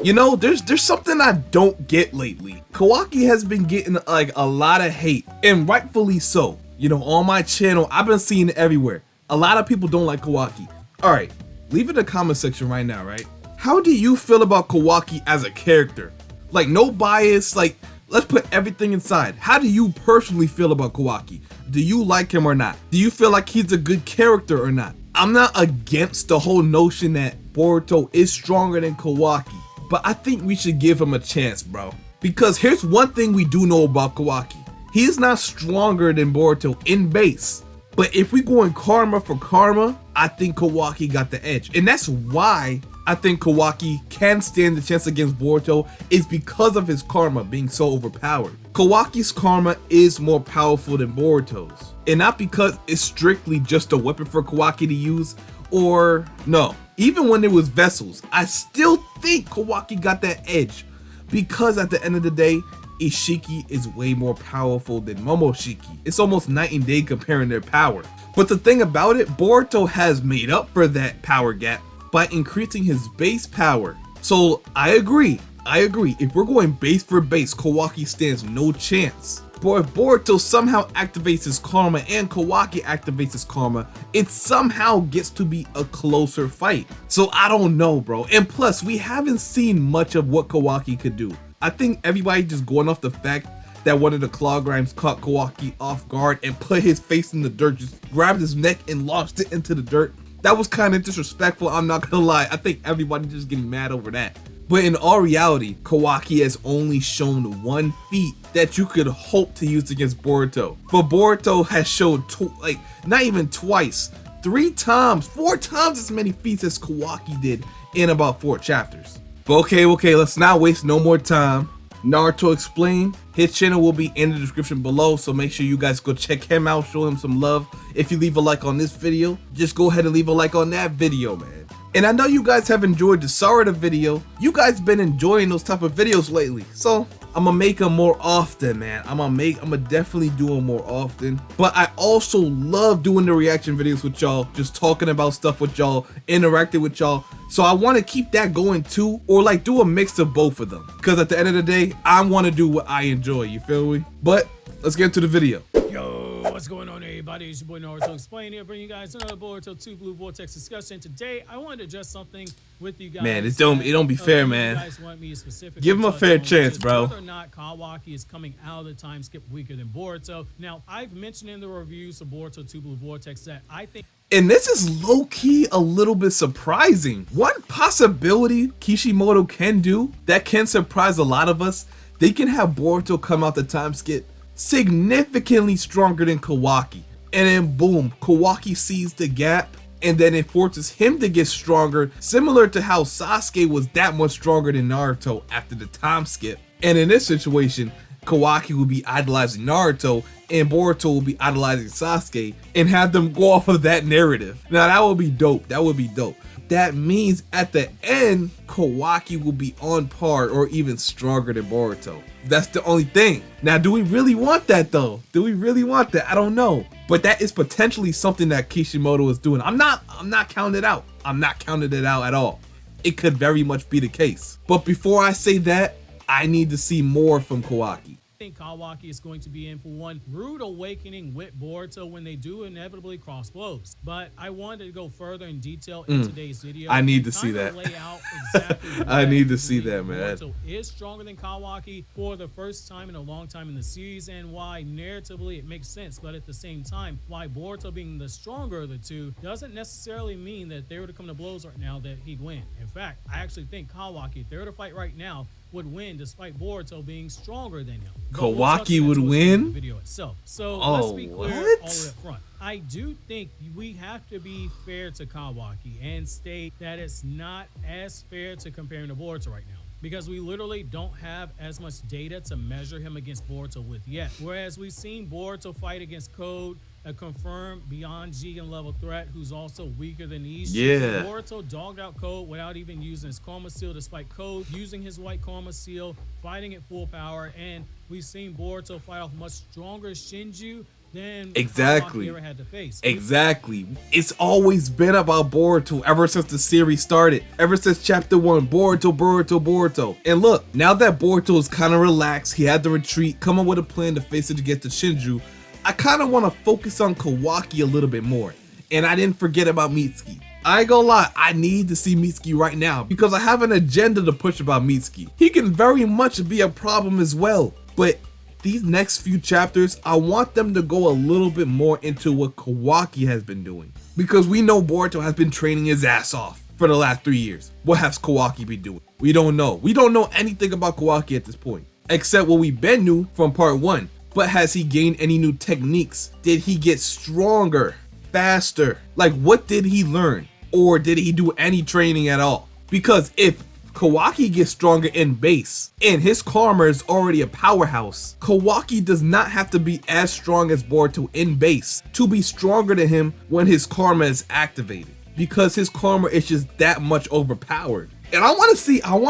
You know, there's something I don't get lately. Kawaki has been getting like a lot of hate, and rightfully so. You know, on my channel, I've been seeing it everywhere. A lot of people don't like Kawaki. Alright, leave it in the comment section right now, right? How do you feel about Kawaki as a character? Like, no bias, like, let's put everything inside. How do you personally feel about Kawaki? Do you like him or not? Do you feel like he's a good character or not? I'm not against the whole notion that Boruto is stronger than Kawaki, but I think we should give him a chance, bro. Because here's one thing we do know about Kawaki. He's not stronger than Boruto in base. But if we go in karma for karma, I think Kawaki got the edge. And that's why I think Kawaki can stand the chance against Boruto, is because of his karma being so overpowered. Kawaki's karma is more powerful than Boruto's. And not because it's strictly just a weapon for Kawaki to use, or no. Even when it was vessels, I still think Kawaki got that edge. Because at the end of the day, Ishiki is way more powerful than Momoshiki. It's almost night and day comparing their power. But the thing about it, Boruto has made up for that power gap by increasing his base power. So I agree. If we're going base for base, Kawaki stands no chance. But if Boruto somehow activates his karma and Kawaki activates his karma, it somehow gets to be a closer fight. So I don't know, bro. And plus, we haven't seen much of what Kawaki could do. I think everybody just going off the fact that one of the claw grimes caught Kawaki off guard and put his face in the dirt, just grabbed his neck and launched it into the dirt. That was kind of disrespectful, I'm not gonna lie. I think everybody just getting mad over that. But in all reality, Kawaki has only shown one feat that you could hope to use against Boruto. But Boruto has shown, like, not even twice, 3 times, 4 times as many feats as Kawaki did in about 4 chapters. But okay, let's not waste no more time. Naruto Explained, his channel will be in the description below, so make sure you guys go check him out, show him some love. If you leave a like on this video, just go ahead and leave a like on that video, man. And I know you guys have enjoyed the Sarada video. You guys been enjoying those type of videos lately, so I'm gonna make them more often, man. I'm gonna definitely do them more often. But I also love doing the reaction videos with y'all, just talking about stuff with y'all, interacting with y'all. So I want to keep that going too, or like do a mix of both of them. Because at the end of the day, I want to do what I enjoy, you feel me? But let's get into the video. Yo, what's going on, everybody? It's your boy Naruto Explain here, bringing you guys another Boruto 2 Blue Vortex discussion. Today, I wanted to address something with you guys. Man, it don't be fair, man. Guys want me to give him a fair chance, bro. Whether or not Kawaki is coming out of the time skip weaker than Boruto. Now, I've mentioned in the reviews of Boruto 2 Blue Vortex that I think. And this is low-key a little bit surprising. One possibility Kishimoto can do that can surprise a lot of us, they can have Boruto come out the time skip significantly stronger than Kawaki. And then boom, Kawaki sees the gap, and then it forces him to get stronger, similar to how Sasuke was that much stronger than Naruto after the time skip. And in this situation, Kawaki will be idolizing Naruto and Boruto will be idolizing Sasuke, and have them go off of that narrative. Now that would be dope. That would be dope. That means at the end, Kawaki will be on par or even stronger than Boruto. That's the only thing. Now, do we really want that though? Do we really want that? I don't know. But that is potentially something that Kishimoto is doing. I'm not counting it out. I'm not counting it out at all. It could very much be the case. But before I say that, I need to see more from Kawaki. I think Kawaki is going to be in for one rude awakening with Boruto when they do inevitably cross blows. But I wanted to go further in detail in today's video. I need to see that. Lay out exactly I need to see that, man. Boruto is stronger than Kawaki for the first time in a long time in the series, and why narratively it makes sense. But at the same time, why Boruto being the stronger of the two doesn't necessarily mean that if they were to come to blows right now that he'd win. In fact, I actually think Kawaki, if they were to fight right now, would win despite Boruto being stronger than him. Kawaki would win? The video itself. So oh, let's be clear all what? the way up front. I do think we have to be fair to Kawaki and state that it's not as fair to compare him to Boruto right now, because we literally don't have as much data to measure him against Boruto with yet. Whereas we've seen Boruto fight against Code, a confirmed beyond Jigen level threat who's also weaker than Ishii. Yeah. Boruto dogged out Code without even using his Karma Seal, despite Code using his white Karma Seal, fighting at full power. And we've seen Boruto fight off much stronger Shinju than Exactly. Kawaki ever had to face. Exactly. It's always been about Boruto ever since the series started. Ever since chapter 1, Boruto, Boruto, Boruto. And look, now that Boruto is kind of relaxed, he had to retreat, come up with a plan to face it against the Shinju, I kind of want to focus on Kawaki a little bit more. And I didn't forget about Mitsuki. I ain't gonna lie, I need to see Mitsuki right now because I have an agenda to push about Mitsuki. He can very much be a problem as well, but these next few chapters, I want them to go a little bit more into what Kawaki has been doing. Because we know Boruto has been training his ass off for the last 3 years. What has Kawaki been doing? We don't know. We don't know anything about Kawaki at this point, except what we've been knew from part 1. But has he gained any new techniques? Did he get stronger, faster? Like, what did he learn? Or did he do any training at all? Because if Kawaki gets stronger in base and his karma is already a powerhouse, Kawaki does not have to be as strong as Boruto in base to be stronger than him when his karma is activated, because his karma is just that much overpowered. And I want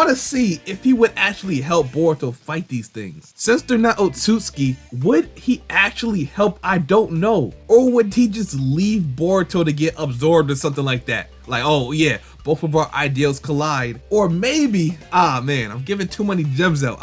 to see if he would actually help Boruto fight these things. Since they're not OTSUTSUKI, would he actually help? I don't know. Or would he just leave Boruto to get absorbed or something like that? Like, oh yeah, both of our ideals collide. Or maybe, man, I'm giving too many gems out.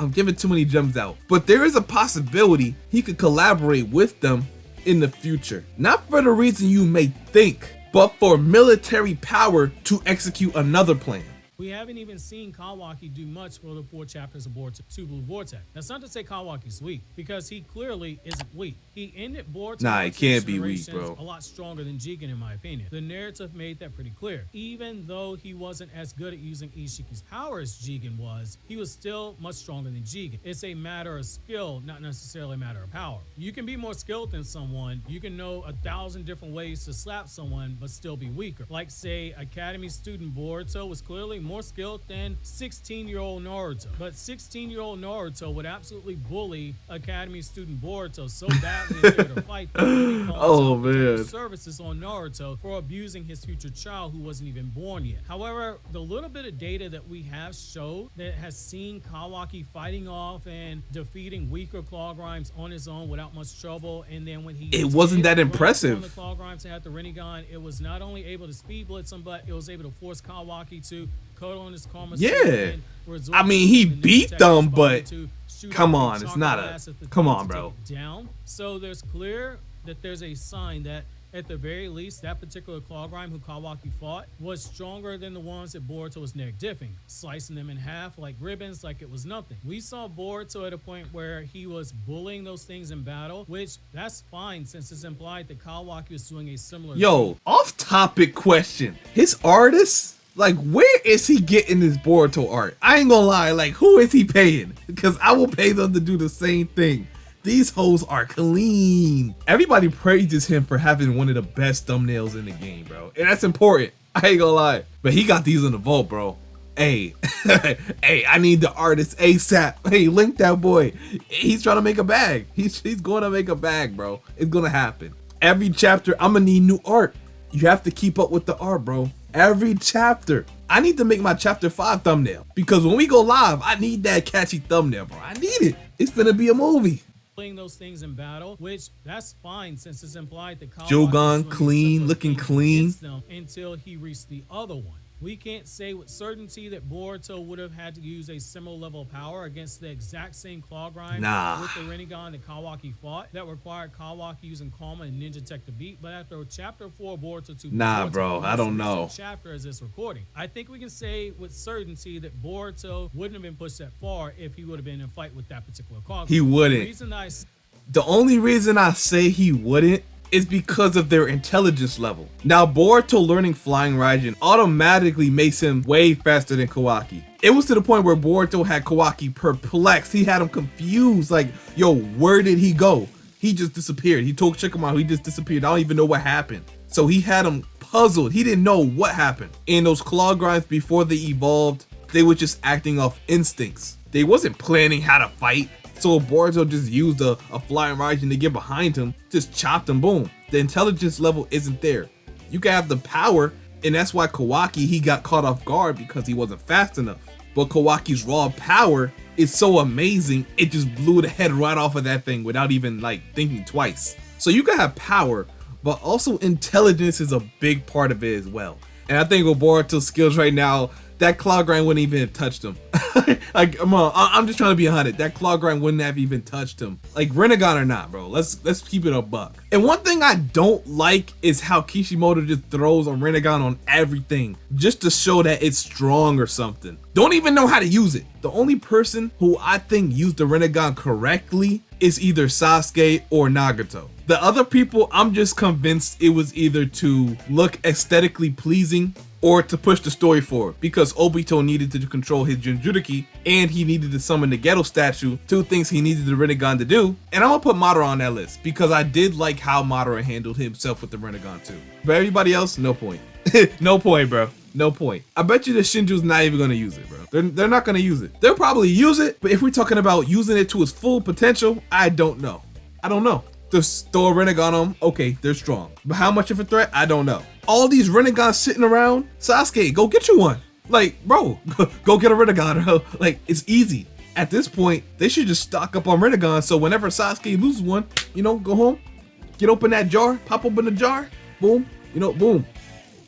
But there is a possibility he could collaborate with them in the future. Not for the reason you may think, but for military power to execute another plan. We haven't even seen Kawaki do much for the 4 chapters of Boruto 2 Blue Vortex. That's not to say Kawaki's weak, because he clearly isn't weak. He ended Boruto. Nah, he can't be weak, bro. A lot stronger than Jigen, in my opinion. The narrative made that pretty clear. Even though he wasn't as good at using Ishiki's power as Jigen was, he was still much stronger than Jigen. It's a matter of skill, not necessarily a matter of power. You can be more skilled than someone. You can know 1,000 different ways to slap someone, but still be weaker. Like, say, Academy student Boruto was clearly more skilled than 16-year-old Naruto. But 16-year-old Naruto would absolutely bully Academy student Boruto so badly if they were to fight them. Oh man. Services on Naruto for abusing his future child who wasn't even born yet. However, the little bit of data that we have showed that has seen Kawaki fighting off and defeating weaker Claw Grimes on his own without much trouble, and then when he wasn't that impressive. The Claw Grimes had the Rinnegan, it was not only able to speed blitz him, but it was able to force Kawaki to code on his karma. Yeah, I mean, he beat them, but come on, it's not a, come on, bro. Down. So there's clear that there's a sign that at the very least that particular Claw Grime who Kawaki fought was stronger than the ones that Boruto was neck diffing, slicing them in half like ribbons like it was nothing. We saw Boruto at a point where he was bullying those things in battle, which that's fine since it's implied that Kawaki was doing a similar thing. Off topic question, his artist, like, where is he getting this Boruto art? I ain't gonna lie, like, who is he paying? Because I will pay them to do the same thing. These hoes are clean. Everybody praises him for having one of the best thumbnails in the game, bro. And that's important. I ain't gonna lie. But he got these in the vault, bro. Hey, hey, I need the artist ASAP. Hey, link that boy. He's trying to make a bag. He's gonna make a bag, bro. It's gonna happen. Every chapter, I'm gonna need new art. You have to keep up with the art, bro. Every chapter. I need to make my chapter 5 thumbnail. Because when we go live, I need that catchy thumbnail, bro. I need it. It's gonna be a movie. Playing those things in battle, which that's fine since it's implied that Jogan clean, looking clean until he reached the other one. We can't say with certainty that Boruto would have had to use a similar level of power against the exact same Claw Grind with the Rinnegan that Kawaki fought that required Kawaki using Karma and Ninja Tech to beat. But after chapter 4 Boruto 2, bro, I don't know. Chapter as this recording, I think we can say with certainty that Boruto wouldn't have been pushed that far if he would have been in a fight with that particular Claw Grind. He wouldn't. The only reason I say he wouldn't is because of their intelligence level. Now, Boruto learning Flying Raijin automatically makes him way faster than Kawaki. It was to the point where Boruto had Kawaki perplexed. He had him confused, like, yo, where did he go? He just disappeared. He told Shikamaru he just disappeared. I don't even know what happened. So he had him puzzled. He didn't know what happened. And those Claw Grinds, before they evolved, they were just acting off instincts. They wasn't planning how to fight. So Boruto just used a Flying Raijin to get behind him, just chopped him, boom. The intelligence level isn't there. You can have the power, and that's why Kawaki, he got caught off guard because he wasn't fast enough. But Kawaki's raw power is so amazing, it just blew the head right off of that thing without even like thinking twice. So you can have power, but also intelligence is a big part of it as well. And I think with Boruto's skills right now, that claw grind wouldn't even have touched him. Like, come on, I'm just trying to be 100. That claw grind wouldn't have even touched him. Like, Rinnegan or not, bro. Let's keep it a buck. And one thing I don't like is how Kishimoto just throws a Rinnegan on everything just to show that it's strong or something. Don't even know how to use it. The only person who I think used the Rinnegan correctly is either Sasuke or Nagato. The other people, I'm just convinced it was either to look aesthetically pleasing or to push the story forward, because Obito needed to control his Jinchuriki and he needed to summon the Geto statue, two things he needed the Rinnegan to do. And I'm gonna put Madara on that list because I did like how Madara handled himself with the Rinnegan too. But everybody else, no point. No point, bro. No point. I bet you the Shinju's not even gonna use it, bro. They're not gonna use it. They'll probably use it, but if we're talking about using it to its full potential, I don't know. I don't know. Just throw a Rinnegan on them, okay, they're strong. But how much of a threat? I don't know. All these Rinnegans sitting around, Sasuke, go get you one. Like, bro, go get a Rinnegan, bro. Like, it's easy. At this point, they should just stock up on Rinnegan, so whenever Sasuke loses one, you know, go home, get open that jar, pop open the jar, boom, you know, boom.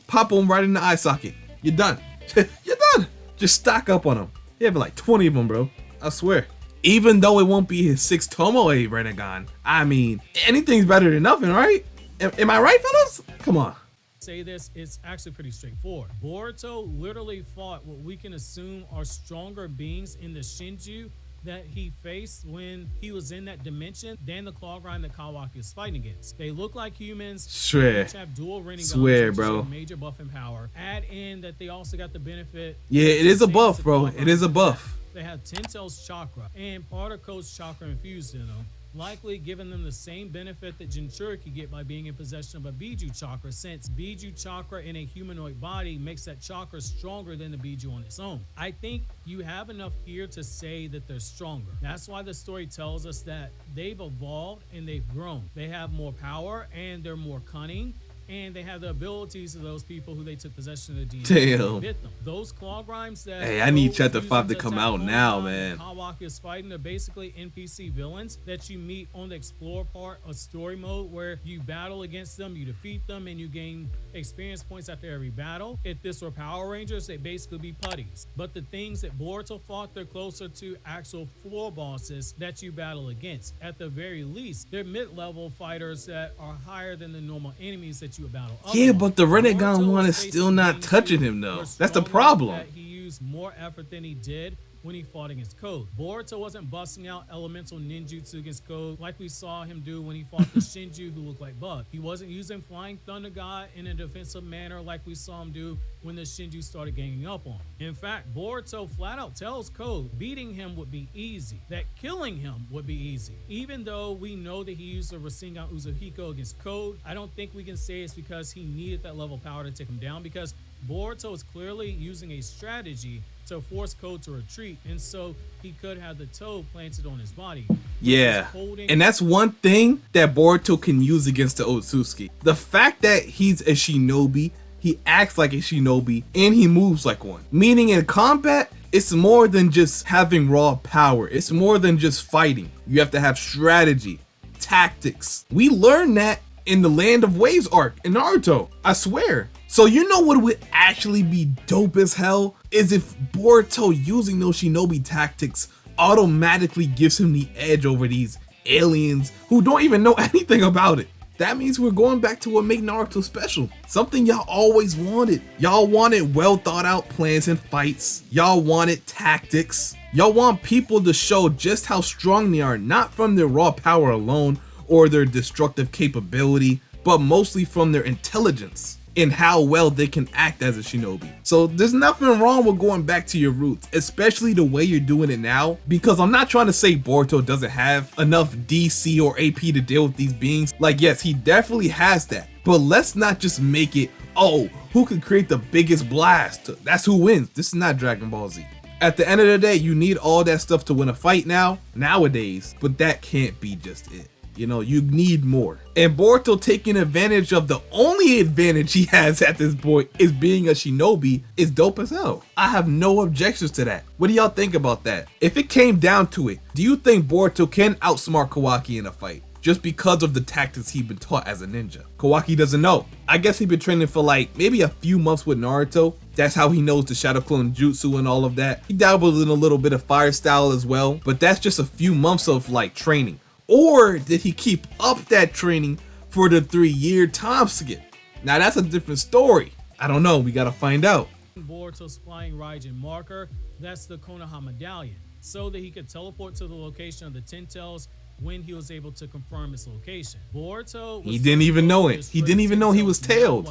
Pop them right in the eye socket. You're done. You're done. Just stock up on them. You have like 20 of them, bro. I swear. Even though it won't be his 6th Tomoe Rinnegan, I mean, anything's better than nothing, right? Am I right, fellas? Come on. Say this, it's actually pretty straightforward. Boruto literally fought what we can assume are stronger beings in the Shinju that he faced when he was in that dimension than the claw grind that Kawaki is fighting against. They look like humans. Swear. Each have dual Rinnegan, Swear, bro. Major buff and power. Add in that they also got the benefit. Yeah, it is a buff, bro. It is a buff. They have Tento's chakra and part of Code's chakra infused in them, likely giving them the same benefit that Jinchuriki get by being in possession of a Biju chakra, since Biju chakra in a humanoid body makes that chakra stronger than the Biju on its own. I think you have enough here to say that they're stronger. That's why the story tells us that they've evolved and they've grown. They have more power and they're more cunning. And they have the abilities of those people who they took possession of the DNA. Damn. Them. Those claw grimes that. Hey, I need Chapter 5 to come out now, man. Kawaki is fighting are basically NPC villains that you meet on the explore part of story mode, where you battle against them, you defeat them, and you gain experience points after every battle. If this were Power Rangers, they basically be putties. But the things that Boruto fought, they're closer to actual floor bosses that you battle against. At the very least, they're mid-level fighters that are higher than the normal enemies that you battle. Yeah, but the Rinnegan one is still not touching him though. That's the problem. He used more effort than he did when he fought against Code. Boruto wasn't busting out elemental ninjutsu against Code like we saw him do when he fought the Shinju who looked like Bug. He wasn't using Flying Thunder God in a defensive manner like we saw him do when the Shinju started ganging up on him. In fact, Boruto flat out tells Code beating him would be easy, that killing him would be easy. Even though we know that he used a Rasengan Uzuhiko against Code, I don't think we can say it's because he needed that level of power to take him down, because Boruto is clearly using a strategy to force Code to retreat, and so he could have the toe planted on his body. Yeah, and that's one thing that Boruto can use against the OTSUTSUKI. The fact that he's a shinobi, he acts like a shinobi, and he moves like one. Meaning in combat, it's more than just having raw power. It's more than just fighting. You have to have strategy, tactics. We learned that in the Land of Waves arc in Naruto, I swear. So you know what would actually be dope as hell is if Boruto using those shinobi tactics automatically gives him the edge over these aliens who don't even know anything about it. That means we're going back to what made Naruto special. Something y'all always wanted. Y'all wanted well thought out plans and fights. Y'all wanted tactics. Y'all want people to show just how strong they are, not from their raw power alone or their destructive capability, but mostly from their intelligence and how well they can act as a shinobi. So there's nothing wrong with going back to your roots, especially the way you're doing it now, because I'm not trying to say Boruto doesn't have enough DC or AP to deal with these beings. Like, yes, he definitely has that, but let's not just make it, oh, who can create the biggest blast? That's who wins. This is not Dragon Ball Z. At the end of the day, you need all that stuff to win a fight nowadays, but that can't be just it. You know, you need more. And Boruto taking advantage of the only advantage he has at this point is being a shinobi is dope as hell. I have no objections to that. What do y'all think about that? If it came down to it, do you think Boruto can outsmart Kawaki in a fight? just because of the tactics he'd been taught as a ninja. Kawaki doesn't know. I guess he'd been training for like maybe a few months with Naruto. That's how he knows the Shadow Clone Jutsu and all of that. He dabbled in a little bit of fire style as well, but that's just a few months of like training. Or did he keep up that training for the 3-year time skip? Now that's a different story. I don't know, we gotta find out. Boruto's flying Raijin marker, that's the Konoha medallion, so that he could teleport to the location of the Ten Tails when he was able to confirm its location. Boruto, he didn't even know it. He didn't even know he was tailed.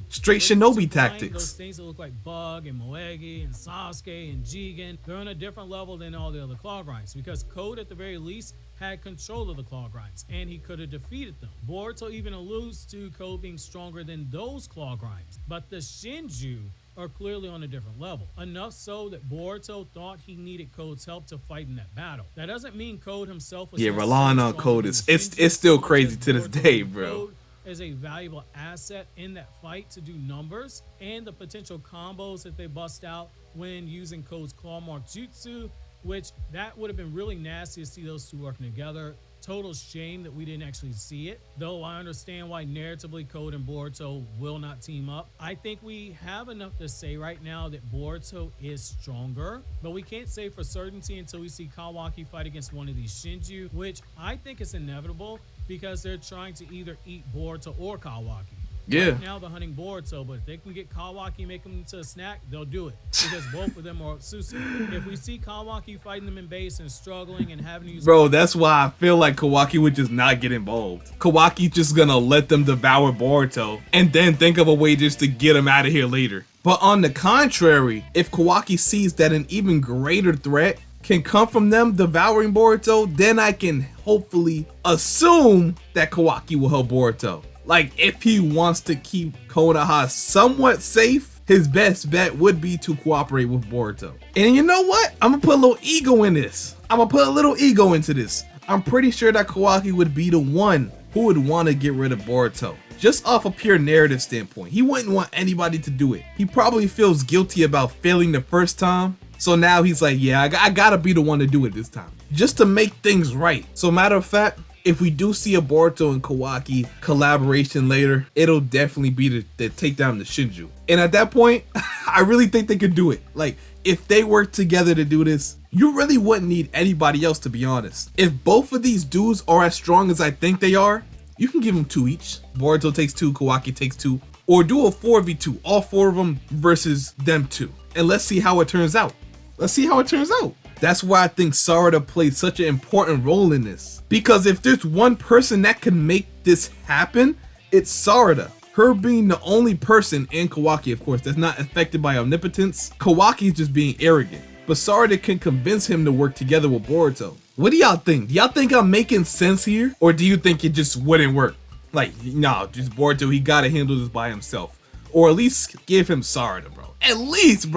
Straight shinobi tactics. Those things that look like Bug and Moegi and Sasuke and Jigen, they're on a different level than all the other claw grinds, because Code at the very least had control of the claw grinds and he could have defeated them. Boruto even alludes to Code being stronger than those claw grinds, but the Shinju are clearly on a different level. Enough so that Boruto thought he needed Code's help to fight in that battle. That doesn't mean Code himself was relying on Code is it's still crazy to this day, bro. Code is a valuable asset in that fight to do numbers, and the potential combos that they bust out when using Code's claw mark jutsu, which that would have been really nasty to see those two working together. Total shame that we didn't actually see it, though I understand why narratively Code and Boruto will not team up. I think we have enough to say right now that Boruto is stronger, but we can't say for certainty until we see Kawaki fight against one of these Shinju, which I think is inevitable because they're trying to either eat Boruto or Kawaki. Yeah. Right now they're hunting Boruto, but if they can get Kawaki and make him into a snack, they'll do it because both of them are OTSUTSUKI. If we see Kawaki fighting them in base and struggling and having to use, bro, that's why I feel like Kawaki would just not get involved. Kawaki's just gonna let them devour Boruto and then think of a way just to get him out of here later. But on the contrary, if Kawaki sees that an even greater threat can come from them devouring Boruto, then I can hopefully assume that Kawaki will help Boruto. Like, if he wants to keep Konoha somewhat safe, his best bet would be to cooperate with Boruto. And you know what? I'm gonna put a little ego in this. I'm gonna put a little ego into this. I'm pretty sure that Kawaki would be the one who would want to get rid of Boruto. Just off a pure narrative standpoint. He wouldn't want anybody to do it. He probably feels guilty about failing the first time. So now he's like, yeah, I gotta be the one to do it this time. Just to make things right. So matter of fact, if we do see a Boruto and Kawaki collaboration later, it'll definitely be to take down the Shinju. And at that point, I really think they could do it. Like, if they work together to do this, you really wouldn't need anybody else, to be honest. If both of these dudes are as strong as I think they are, you can give them 2 each. Boruto takes 2, Kawaki takes 2. Or do a 4v2, all 4 of them versus them 2. And let's see how it turns out. Let's see how it turns out. That's why I think Sarada plays such an important role in this. Because if there's one person that can make this happen, it's Sarada. Her being the only person, and Kawaki of course, that's not affected by omnipotence. Kawaki's just being arrogant. But Sarada can convince him to work together with Boruto. What do y'all think? Do y'all think I'm making sense here? Or do you think it just wouldn't work? Like, no, just Boruto, he gotta handle this by himself. Or at least give him Sarada, bro. At least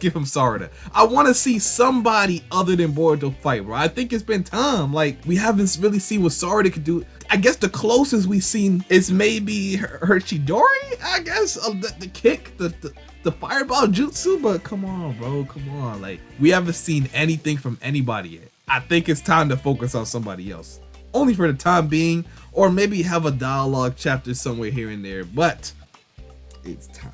give him Sarada. I want to see somebody other than Boruto fight, bro. I think it's been time. Like, we haven't really seen what Sarada could do. I guess the closest we've seen is maybe her Chidori, I guess, of the kick, the fireball jutsu. But come on, bro, come on. Like, we haven't seen anything from anybody yet. I think it's time to focus on somebody else. Only for the time being, or maybe have a dialogue chapter somewhere here and there, but it's time.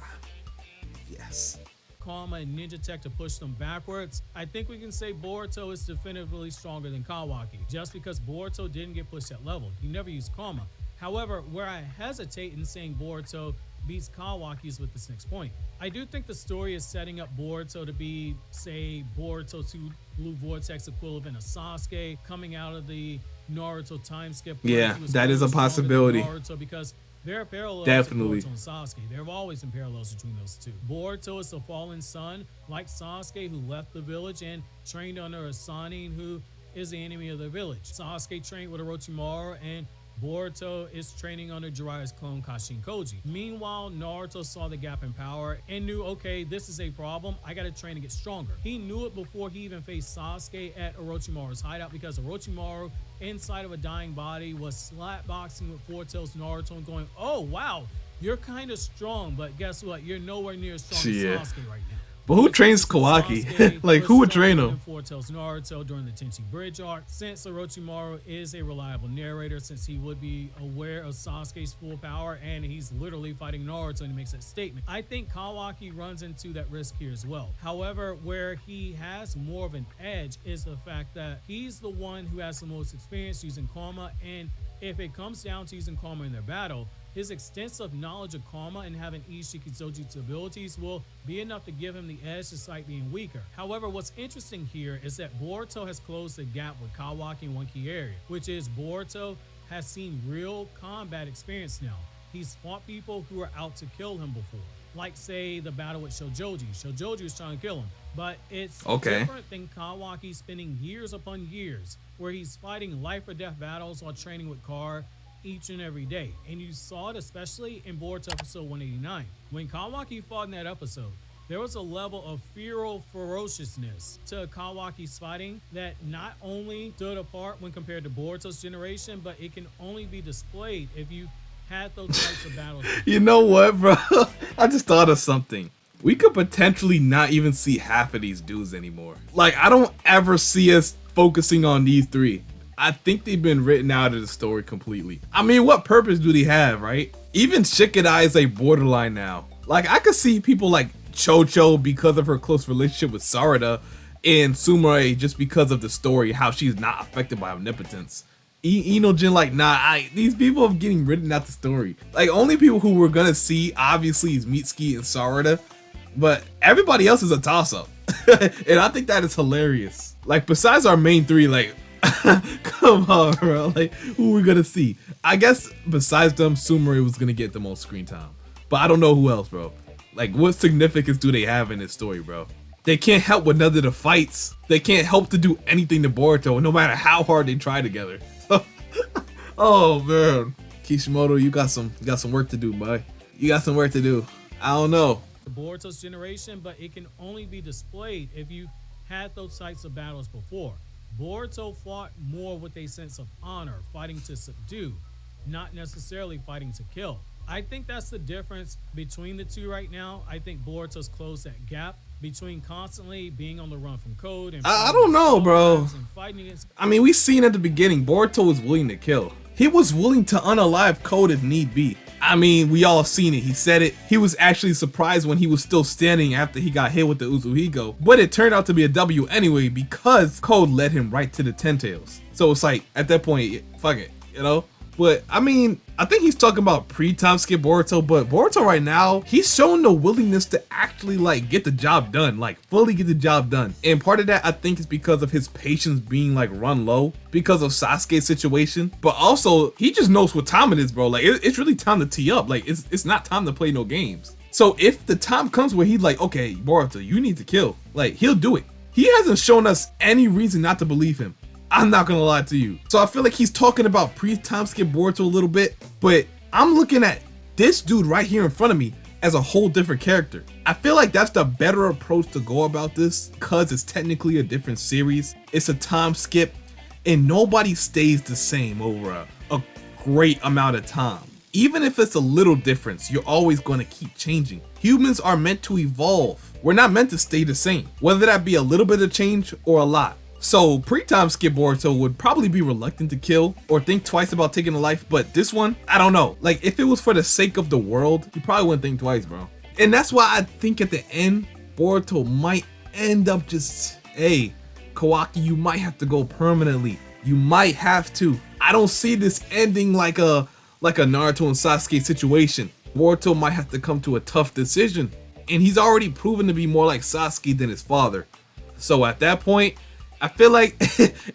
Yes. Karma and Ninja Tech to push them backwards. I think we can say Boruto is definitively stronger than Kawaki, just because Boruto didn't get pushed that level. He never used Karma. However, where I hesitate in saying Boruto beats Kawaki is with this next point. I do think the story is setting up Boruto to be, say, Boruto 2 Blue Vortex equivalent of Sasuke coming out of the Naruto time skip. Yeah, that is a possibility. Naruto, because there are parallels definitely. to Boruto and Sasuke. There have always been parallels between those two. Boruto is the fallen son, like Sasuke, who left the village and trained under a Sannin, who is the enemy of the village. Sasuke trained with Orochimaru, and Boruto is training under Jiraiya's clone Kashin Koji. Meanwhile, Naruto saw the gap in power and knew, okay, this is a problem. I gotta train to get stronger. He knew it before he even faced Sasuke at Orochimaru's hideout, because Orochimaru, inside of a dying body, was slapboxing with Four Tails Naruto and going, oh wow, you're kind of strong, but guess what? You're nowhere near as strong as Sasuke right now. But who trains Kawaki? Like, who would train him? Foretells Naruto during the Tenchi Bridge arc. Since Orochimaru is a reliable narrator, since he would be aware of Sasuke's full power and he's literally fighting Naruto and he makes that statement, I think Kawaki runs into that risk here as well. However, where he has more of an edge is the fact that he's the one who has the most experience using Karma, and if it comes down to using Karma in their battle, his extensive knowledge of Karma and having Ishiki Zojutsu abilities will be enough to give him the edge despite being weaker. However, what's interesting here is that Boruto has closed the gap with Kawaki in one key area, which is Boruto has seen real combat experience now. He's fought people who were out to kill him before. Like, say, the battle with Shojoji. Shojoji was trying to kill him. But it's different than Kawaki spending years upon years where he's fighting life or death battles while training with Car each and every day. And you saw it especially in Boruto episode 189. When Kawaki fought in that episode, there was a level of feral ferociousness to Kawaki's fighting that not only stood apart when compared to Boruto's generation, but it can only be displayed if you had those types of battles. You know what, bro? I just thought of something. We could potentially not even see half of these dudes anymore. Like, I don't ever see us focusing on these three. I think they've been written out of the story completely. I mean, what purpose do they have, right? Even Shikadai is a borderline now. Like, I could see people like Chocho because of her close relationship with Sarada, and Sumire just because of the story, how she's not affected by omnipotence. Inojin, like, nah, these people are getting written out the story. Like, only people who we're gonna see, obviously, is Mitsuki and Sarada, but everybody else is a toss-up. And I think that is hilarious. Like, besides our main three, like, come on, bro, like, who are we gonna see? I guess, besides them, Sumire was gonna get the most screen time. But I don't know who else, bro. Like, what significance do they have in this story, bro? They can't help with none of the fights. They can't help to do anything to Boruto, no matter how hard they try together. Oh man, Kishimoto, you got some work to do, boy. You got some work to do. I don't know. Boruto's generation, but it can only be displayed if you had those types of battles before. Boruto fought more with a sense of honor, fighting to subdue, not necessarily fighting to kill. I think that's the difference between the two right now. I think Boruto's closed that gap between constantly being on the run from Code and I don't know, bro. I mean, we seen at the beginning, Boruto was willing to kill. He was willing to unalive Code if need be. I mean, we all seen it. He said it. He was actually surprised when he was still standing after he got hit with the Uzuhigo. But it turned out to be a W anyway because Code led him right to the Ten Tails. So it's like, at that point, fuck it, you know? But I mean, I think he's talking about pre-Timeskip Boruto, but Boruto right now, he's showing the willingness to actually like get the job done, like fully get the job done. And part of that I think is because of his patience being like run low because of Sasuke's situation, but also he just knows what time it is, bro. Like it's really time to tee up. Like it's not time to play no games. So if the time comes where he's like, okay, Boruto, you need to kill, like he'll do it. He hasn't shown us any reason not to believe him. I'm not gonna lie to you. So I feel like he's talking about pre-Timeskip Boruto a little bit, but I'm looking at this dude right here in front of me as a whole different character. I feel like that's the better approach to go about this because it's technically a different series. It's a time skip and nobody stays the same over a great amount of time. Even if it's a little difference, you're always gonna keep changing. Humans are meant to evolve. We're not meant to stay the same, whether that be a little bit of change or a lot. So pre-Timeskip Boruto would probably be reluctant to kill or think twice about taking a life, but this one, I don't know. Like if it was for the sake of the world, you probably wouldn't think twice, bro. And that's why I think at the end, Boruto might end up just, hey, Kawaki, you might have to go permanently. You might have to. I don't see this ending like a Naruto and Sasuke situation. Boruto might have to come to a tough decision. And he's already proven to be more like Sasuke than his father. So at that point, I feel like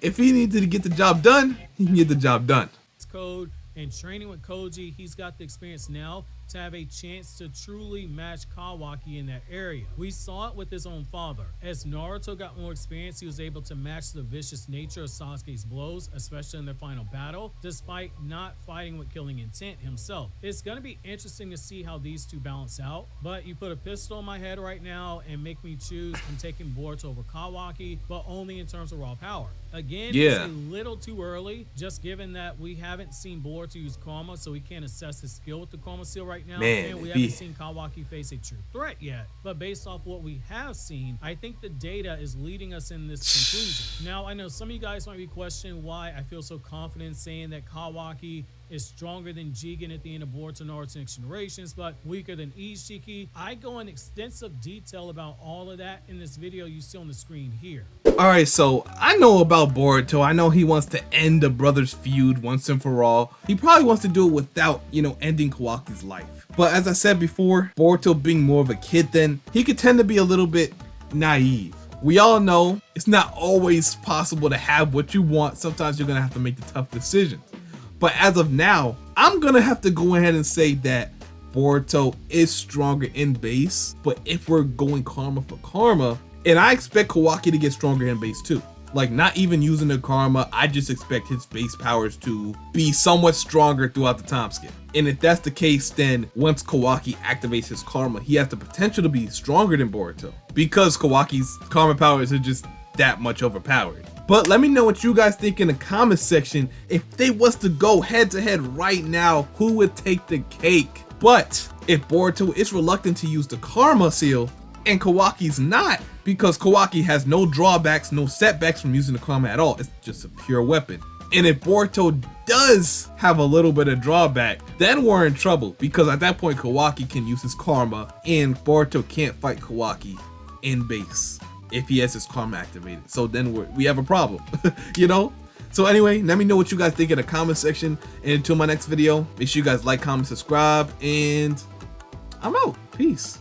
if he needed to get the job done, he can get the job done. Code and training with Koji, he's got the experience now to have a chance to truly match Kawaki in that area. We saw it with his own father. As Naruto got more experience, he was able to match the vicious nature of Sasuke's blows, especially in their final battle, despite not fighting with killing intent himself. It's going to be interesting to see how these two balance out, but you put a pistol in my head right now and make me choose. I'm taking Boruto over Kawaki, but only in terms of raw power. Again, it's a little too early, just given that we haven't seen Boruto use Karma, so we can't assess his skill with the Karma Seal right right now, Man, and we if haven't he- seen Kawaki face a true threat yet. But based off what we have seen, I think the data is leading us in this conclusion. Now, I know some of you guys might be questioning why I feel so confident saying that Kawaki is stronger than Jigen at the end of Boruto Naruto Next Generations, but weaker than Ishiki. I go in extensive detail about all of that in this video you see on the screen here. Alright, so I know about Boruto. I know he wants to end the brothers' feud once and for all. He probably wants to do it without, ending Kawaki's life. But as I said before, Boruto being more of a kid then, he could tend to be a little bit naive. We all know it's not always possible to have what you want. Sometimes you're gonna have to make the tough decisions. But as of now, I'm gonna have to go ahead and say that Boruto is stronger in base, but if we're going karma for karma, and I expect Kawaki to get stronger in base too. Like, not even using the karma, I just expect his base powers to be somewhat stronger throughout the time skip. And if that's the case, then once Kawaki activates his karma, he has the potential to be stronger than Boruto, because Kawaki's karma powers are just that much overpowered. But let me know what you guys think in the comment section. If they was to go head to head right now, who would take the cake? But if Boruto is reluctant to use the karma seal and Kawaki's not, because Kawaki has no drawbacks, no setbacks from using the karma at all, it's just a pure weapon. And if Boruto does have a little bit of drawback, then we're in trouble, because at that point Kawaki can use his karma and Boruto can't fight Kawaki in base if he has his karma activated. So then we have a problem, So anyway, let me know what you guys think in the comment section. And until my next video, make sure you guys like, comment, subscribe, and I'm out. Peace.